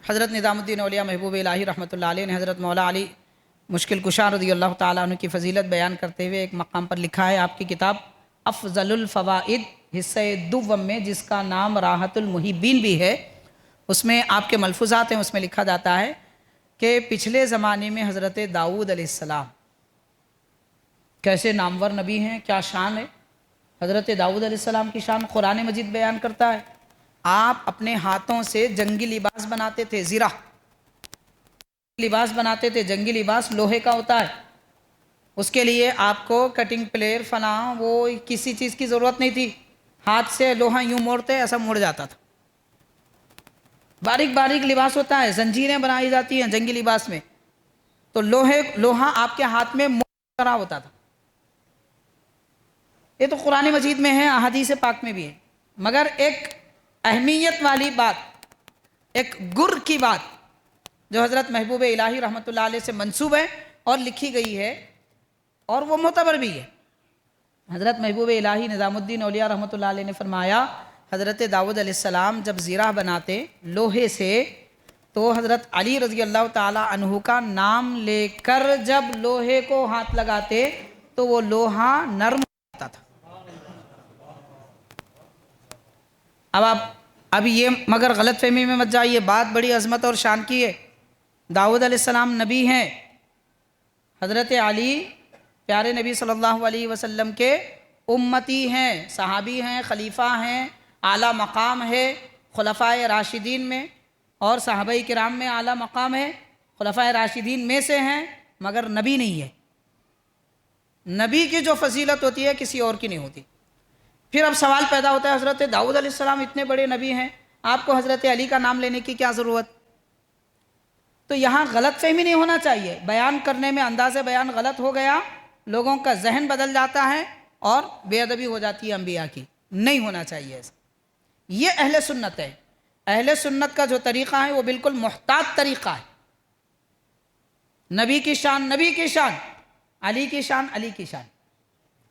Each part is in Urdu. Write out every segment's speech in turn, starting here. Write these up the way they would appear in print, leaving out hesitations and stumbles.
حضرت نظام الدین اولیاء محبوب الہی رحمۃ اللہ علیہ نے حضرت مولا علی مشکل کشا رضی اللہ تعالیٰ عنہ کی فضیلت بیان کرتے ہوئے ایک مقام پر لکھا ہے، آپ کی کتاب افضل الفوائد حصہ دوم میں، جس کا نام راحت المحبین بھی ہے، اس میں آپ کے ملفوظات ہیں، اس میں لکھا جاتا ہے کہ پچھلے زمانے میں حضرت داؤد علیہ السلام کیسے نامور نبی ہیں، کیا شان ہے۔ حضرت داؤد علیہ السلام کی شان قرآن مجید بیان کرتا ہے، آپ اپنے ہاتھوں سے جنگی لباس بناتے تھے، زرہ لباس بناتے تھے، جنگی لباس لوہے کا ہوتا ہے، اس کے لیے آپ کو کٹنگ پلیئر فلاں وہ کسی چیز کی ضرورت نہیں تھی، ہاتھ سے لوہا یوں موڑتے ایسا موڑ جاتا تھا، باریک باریک لباس ہوتا ہے، زنجیریں بنائی جاتی ہیں جنگی لباس میں، تو لوہا آپ کے ہاتھ میں موڑ کرا ہوتا تھا۔ یہ تو قرآن مجید میں ہے، احادیث پاک میں بھی ہے، مگر ایک اہمیت والی بات، ایک گر کی بات جو حضرت محبوب الہی رحمۃ اللہ علیہ سے منسوب ہے اور لکھی گئی ہے اور وہ معتبر بھی ہے۔ حضرت محبوب الہی نظام الدین اولیاء رحمۃ اللہ علیہ نے فرمایا، حضرت داؤد علیہ السلام جب زرہ بناتے لوہے سے تو حضرت علی رضی اللہ تعالی عنہ کا نام لے کر جب لوہے کو ہاتھ لگاتے تو وہ لوہا نرم ہوتا تھا۔ اب یہ مگر غلط فہمی میں مت جائیے، بات بڑی عظمت اور شان کی ہے۔ داؤد علیہ السلام نبی ہیں، حضرت علی پیارے نبی صلی اللہ علیہ وسلم کے امتی ہیں، صحابی ہیں، خلیفہ ہیں، اعلیٰ مقام ہے خلفائے راشدین میں، اور صحابہ کرام میں اعلیٰ مقام ہے، خلفائے راشدین میں سے ہیں، مگر نبی نہیں ہے۔ نبی کی جو فضیلت ہوتی ہے کسی اور کی نہیں ہوتی۔ پھر اب سوال پیدا ہوتا ہے، حضرت داؤد علیہ السلام اتنے بڑے نبی ہیں، آپ کو حضرت علی کا نام لینے کی کیا ضرورت؟ تو یہاں غلط فہمی نہیں ہونا چاہیے، بیان کرنے میں انداز بیان غلط ہو گیا، لوگوں کا ذہن بدل جاتا ہے اور بے ادبی ہو جاتی ہے انبیاء کی، نہیں ہونا چاہیے ایسا۔ یہ اہل سنت ہے، اہل سنت کا جو طریقہ ہے وہ بالکل محتاط طریقہ ہے۔ نبی کی شان نبی کی شان، علی کی شان علی کی شان،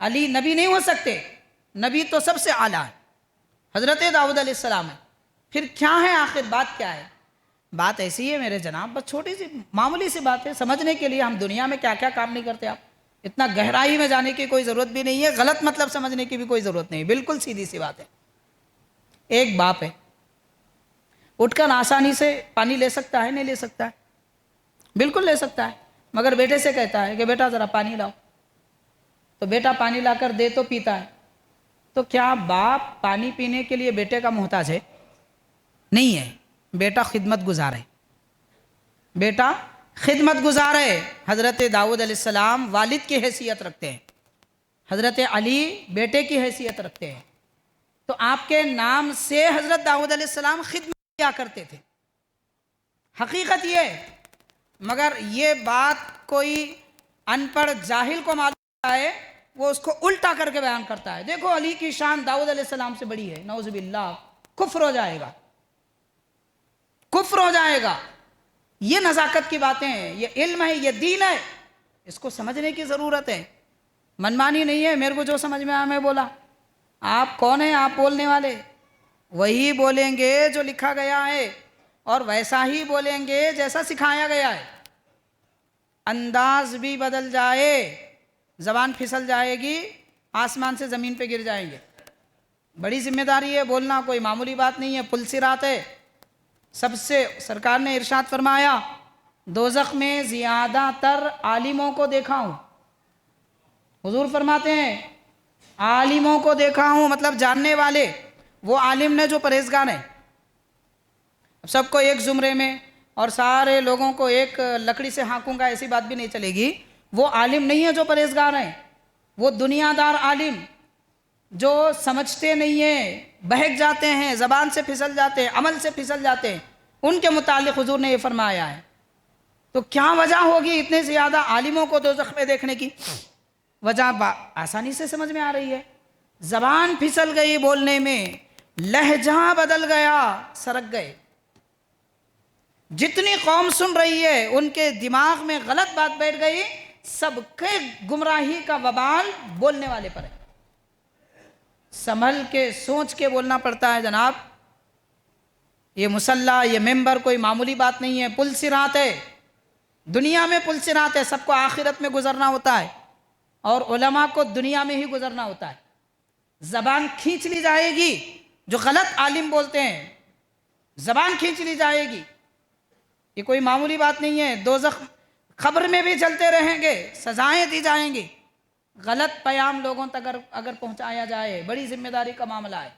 علی نبی نہیں ہو سکتے، نبی تو سب سے اعلیٰ ہے، حضرت داؤد علیہ السلام ہے۔ پھر کیا ہے آخر بات کیا ہے؟ بات ایسی ہے میرے جناب، بس چھوٹی سی معمولی سی بات ہے، سمجھنے کے لیے ہم دنیا میں کیا کیا کام نہیں کرتے، آپ اتنا گہرائی میں جانے کی کوئی ضرورت بھی نہیں ہے، غلط مطلب سمجھنے کی بھی کوئی ضرورت نہیں ہے، بالکل سیدھی سی بات ہے۔ ایک باپ ہے، اٹھ کر آسانی سے پانی لے سکتا ہے نہیں لے سکتا ہے؟ بالکل لے سکتا ہے، مگر بیٹے سے کہتا ہے کہ بیٹا ذرا پانی لاؤ، تو بیٹا پانی لا کر دے تو پیتا ہے۔ تو کیا باپ پانی پینے کے لیے بیٹے کا محتاج ہے؟ نہیں ہے، بیٹا خدمت گزار ہے، بیٹا خدمت گزار ہے۔ حضرت داؤد علیہ السلام والد کی حیثیت رکھتے ہیں، حضرت علی بیٹے کی حیثیت رکھتے ہیں، تو آپ کے نام سے حضرت داؤد علیہ السلام خدمت کیا کرتے تھے، حقیقت یہ ہے۔ مگر یہ بات کوئی ان پڑھ جاہل کو معلوم ہے، وہ اس کو الٹا کر کے بیان کرتا ہے، دیکھو علی کی شان داؤد علیہ السلام سے بڑی ہے، نعوذ باللہ، کفر ہو جائے گا، کفر ہو جائے گا۔ یہ نزاکت کی باتیں ہیں، یہ علم ہے، یہ دین ہے، اس کو سمجھنے کی ضرورت ہے، منمانی نہیں ہے، میرے کو جو سمجھ میں آیا میں بولا۔ آپ کون ہیں؟ آپ بولنے والے وہی بولیں گے جو لکھا گیا ہے، اور ویسا ہی بولیں گے جیسا سکھایا گیا ہے۔ انداز بھی بدل جائے، زبان پھسل جائے گی، آسمان سے زمین پہ گر جائیں گے۔ بڑی ذمہ داری ہے بولنا، کوئی معمولی بات نہیں ہے، پل صراط ہے۔ سب سے سرکار نے ارشاد فرمایا، دوزخ میں زیادہ تر عالموں کو دیکھا ہوں، حضور فرماتے ہیں عالموں کو دیکھا ہوں، مطلب جاننے والے، وہ عالم نے جو پرہیزگار ہیں۔ سب کو ایک زمرے میں اور سارے لوگوں کو ایک لکڑی سے ہانکوں گا ایسی بات بھی نہیں چلے گی، وہ عالم نہیں ہے جو پرہیزگار ہیں، وہ دنیا دار عالم جو سمجھتے نہیں ہیں، بہک جاتے ہیں، زبان سے پھسل جاتے ہیں، عمل سے پھسل جاتے ہیں، ان کے متعلق حضور نے یہ فرمایا ہے۔ تو کیا وجہ ہوگی اتنے زیادہ عالموں کو دوزخ میں دیکھنے کی؟ وجہ آسانی سے سمجھ میں آ رہی ہے، زبان پھسل گئی بولنے میں، لہجہ بدل گیا، سرک گئے۔ جتنی قوم سن رہی ہے ان کے دماغ میں غلط بات بیٹھ گئی، سب کے گمراہی کا وبال بولنے والے پر ہے۔ سنبھل کے سوچ کے بولنا پڑتا ہے جناب، یہ مسلح، یہ ممبر کوئی معمولی بات نہیں ہے، پل صراط ہے، دنیا میں پل صراط ہے، سب کو آخرت میں گزرنا ہوتا ہے، اور علماء کو دنیا میں ہی گزرنا ہوتا ہے۔ زبان کھینچ لی جائے گی، جو غلط عالم بولتے ہیں زبان کھینچ لی جائے گی، یہ کوئی معمولی بات نہیں ہے، دوزخ قبر میں بھی چلتے رہیں گے، سزائیں دی جائیں گی۔ غلط پیام لوگوں تک اگر پہنچایا جائے، بڑی ذمہ داری کا معاملہ ہے۔